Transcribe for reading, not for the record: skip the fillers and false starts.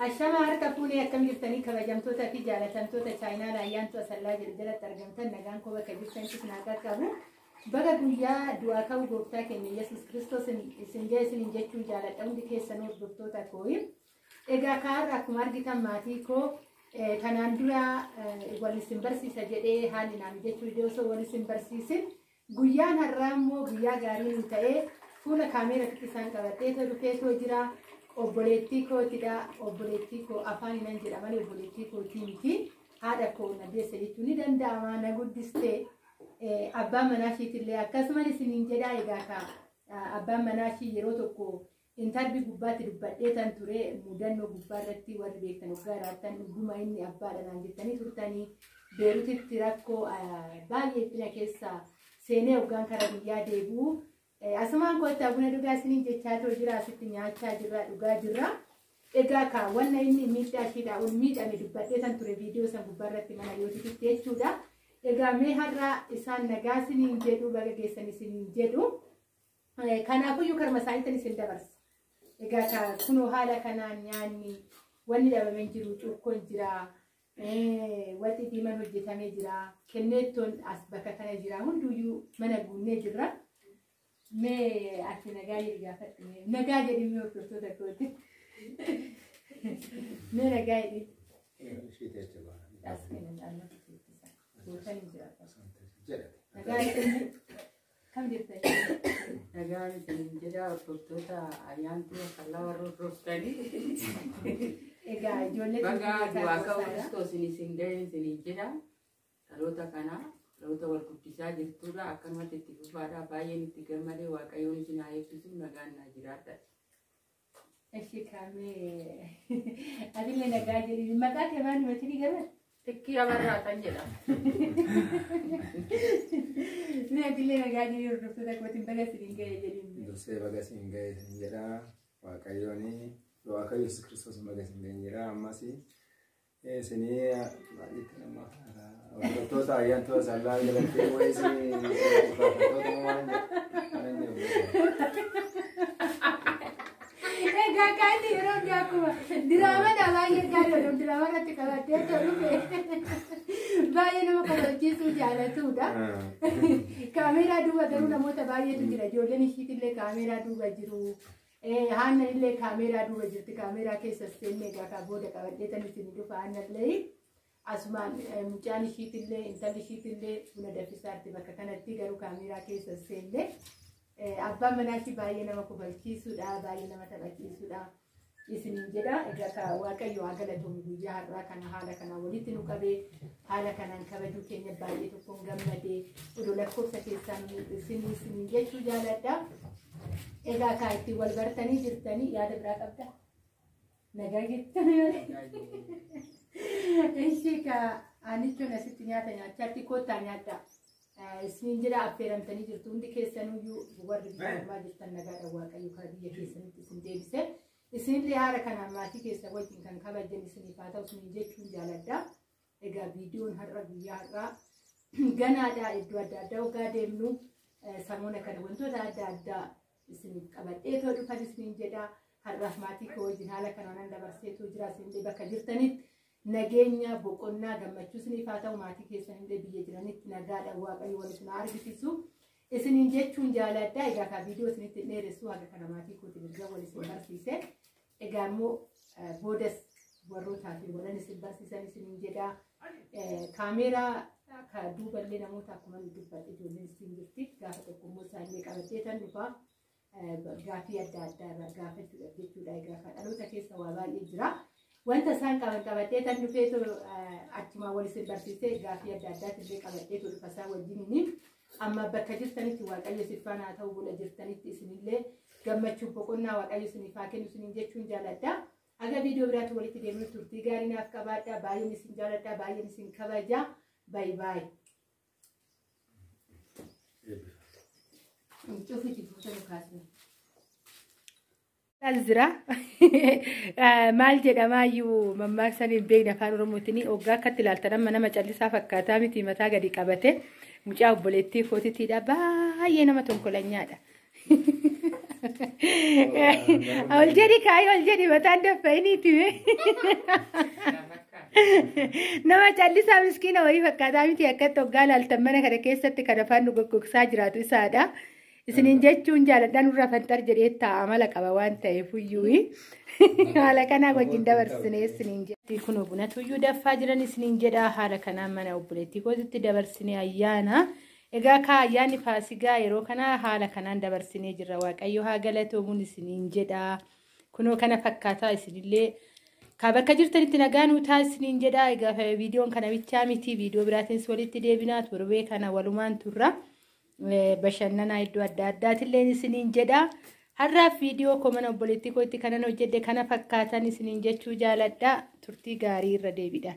Ashama harka fuunee akkam jirtanii kabajamtoota fi jaalatamtoota chaayinaa raayyaantu asallaa jalatti argamtan nagaan koo bakka jirtanitti nagaa qabu. Baga guyyaa du'aa ka'uu gooftaa keenya Yesuus Kiristoos isin jechuun jaaladha hundi keessan hordoftoota kooyi. Egaa kaarra akkuma argitan maatii koo kanaan dura wal isin barsiisa jedhee haalli naan jechuu iddoo osoo wal isin barsiisin guyyaan har'aa immoo guyyaa gaarii ta'ee fuula kaameeratti isaan qabatee dhufeetoo jira. Obboleettii kootidha. Obboleettii koo afaan hinan jedha malee obboleettii kootii miti. Haadha koo na deesse jechuun ni danda'ama. Na guddistee abbaan manaa ishiitillee akkasumas isiniin jedhaa egaa abbaan manaa ishii yeroo tokko intarbii gubbaatti dubbadhee tan ture mudannoo gubbaa irratti warri beektan waggaa raattan dhuguma inni abbaadha naan jettanii turtanii Beerutitti rakkoo baay'ee dhina keessa seenee hoggaan karaa biyyaa deebi'u. Asumaan kootaa buna dhugaa isiniin jechaa jira asitti nyaachaa jirra dhugaa jirra. Egaa kaawwanna inni miidhaa ishiidha ol miidhame dubbadhee tan ture viidiyoo san gubbaarratti mana yootiitti jechuudha. Egaa mee har'a isaan nagaa isiniin jedhu baga geessan isiniin jedhu. Kanaafuyyuu karma isaaniitiin isin dabarsa. Egaa kunoo haala kanaan nyaanni wanni dhabamee jiru cuukkoon jira. Wanti diimaan hojjetamee jira. Kenneettoon as bakka kana jira. Hunduyyuu mana guunnee jirra. Me ati nagaa jedhi gaafadhu. Nagaa jedhi mee hordoftoota kooti. Me nagaa jedhi. Kam jirtanii? Nagaa jedhi jedha hordoftoota ayyaantuu akkallaa warra hordoftanii. Egaa ijoollee bagaa du'aa ka'uu Kiristoos isin ga'e isin jedha. Dhaloota kanaa dhaloota wal guddisaa jirtudha. Akkanumatti itti fufaadha. Baay'een itti gammadee Waaqayyoon isin haa eebbisu nagaan naa jiraadha. Eshi kaamee atillee nagaa jedhi maqaa kee maal himatanii gaman? Xiqqii abarraatan jedhama. Mee atillee nagaa jedhi hordoftoota kootiin baga isiniin ga'e jedhin. Dursee baga isiniin ga'e isin jedha. Waaqayyoon Waaqayyo Yesuus Kiristoos baga isin ga'e jedha. Ammas isinii baay'eetti nama hordoftoota ayyaantuu asallaa jalatti wayisii faarfattoota waan egaa kaani yeroo akkuma diraamaa baay'ee gaarii oduu diraamaa irratti qabattee dhufe baay'ee nama kabachiisuu jaalatudha. Kaameeraa duuba garuu namoota baay'eetu jira. Ijoolleen ishiitillee kaameeraa duuba jiru. Haanna illee kaameeraa duuba jirti. Kaameeraa keessa seenne egaa booda qabadhee tan isin dhufa haannallee asumaan mucaan ishiitillee intalli ishiitillee buna danfisaatti bakka kanatti garuu kaameeraa keessa seenne. Abbaan manaa ishii baay'ee nama kofalchiisudha. Baay'ee nama taphachiisudha. Isiniin jedha. Egaa Waaqayyo haa galatuun guyyaa har'aa kana haala kanaan walitti nu qabee haala kanaan kabajuu keenya baay'ee tokkoon gammadee odoo lakkoofsa keessaan isiniin jechuu jaaladha. Egaa itti wal bartanii jirtanii yaada biraa qabda. Nagaa jettanii ishii aanichoon asitti nyaata nyaachaatti koottaa nyaadha. Isiniin jedha affeeramtanii jirtu hundi keessanuyyuu warri biyya jirtan nagaadha Waaqayyo karaa biyya keessanitti isin deebise. Isinillee haala kanaan maatii keessa wajjin kan kabajan isiniif haa ta'u isiniin jechuun jaaladha. Egaa viidiyoon har'a guyyaa har'aa ganaadha iddoo adda addaa hoggaa deemnu samoona kana wantoota adda addaa isiniif qabadhee too dhufan isiniin jedha. Har'aaf maatii koo wajjin haala kanaan dabarseetoo jira isinillee bakka jirtanitti. Nageenya boqonnaa gammachuu isiniif haa ta'u maatii keessanillee biyya jiranitti nagaadha Waaqayyo wal isin argisiisu isiniin jechuun jaaladha. Egaa viidiyoo isinitti dheeressu haga kana maatii kootiin erga wal isin barsiise. Egaa immoo boodas warrootaa fi walan isin barsiisan isiniin jedha. Kaameeraa duuballee namoota akkuma dubbadhe ijoolleen isin jirti. Gaafa tokko immoo isaanillee qabadhee tan dhufa gaafii adda addaa gaafachuudhaaf jechuudha. Egaa dhaloota keessa waa baay'ee jira. Wanta isaan qabadhee tan dhufeetu achumaa wal isin barsiisee gaafii adda addaatillee qabadheetu dhufa isaa wajjiniin amma bakka jirtanitti Waaqayyo isiniif haa ta'u bula jirtanitti isinillee gammachuu boqonnaa Waaqayyo isiniif haa kennu isiniin jechuun jaaladha. Aga viidiyoo biraatti walitti deemnu turtii gaarii naaf qabaadha. Baay'een isin jaaladha. Baay'een isin kabaja. Bye bye. Cufiitti fuutanii kaasne. Zira maal jedhamaayyuu mammaaksan beekna afaan Oromootiin hoggaa akkatti ilaaltan nama callisaa fakkaataa miti mataa gadi qabate mucaa obboleettii kootittiidha baay'ee nama tonkolanyaadha. Ol jedhi kaayi ol jedhi mataan daffainiiti. Nama callisaa miskiina wayii fakkaataa miti akkatti hoggaa laaltan mana kana keessatti kan afaan nu goggogsaa jiraatu isaadha. Isiniin jechuun jaaladhaan nurra fantar jedhee ta'a mala qaba waan ta'eef iyyuu haala kanaa wajjin dabarsinee isiniin jedha. Kun bunatu iyyuu daffaa jiran isiniin jedha haala kanaan mana obboleettii kootitti dabarsinee ayyaana. Egaa ayyaanni Faasigaa yeroo kana haala kanaan dabarsinee jirra. Waaqayyo haa galatoomuun isiniin jedha. Kunoo kana fakkaataa isinillee bakka jirtanitti nagaan utaa isiniin jedha. Egaa viidiyoon kana bichaa miti viidiyoo biraatiinis walitti deebinaa torbee kana walumaan turra. Bashannanaa iddoo adda addaatillee isiniin jedha. Har'aaf viidiyoo mana obboleettii kootti kanan hojjedhe kana fakkaatan isiniin jechuu jaaladha. Turtii gaarii irra deebidha.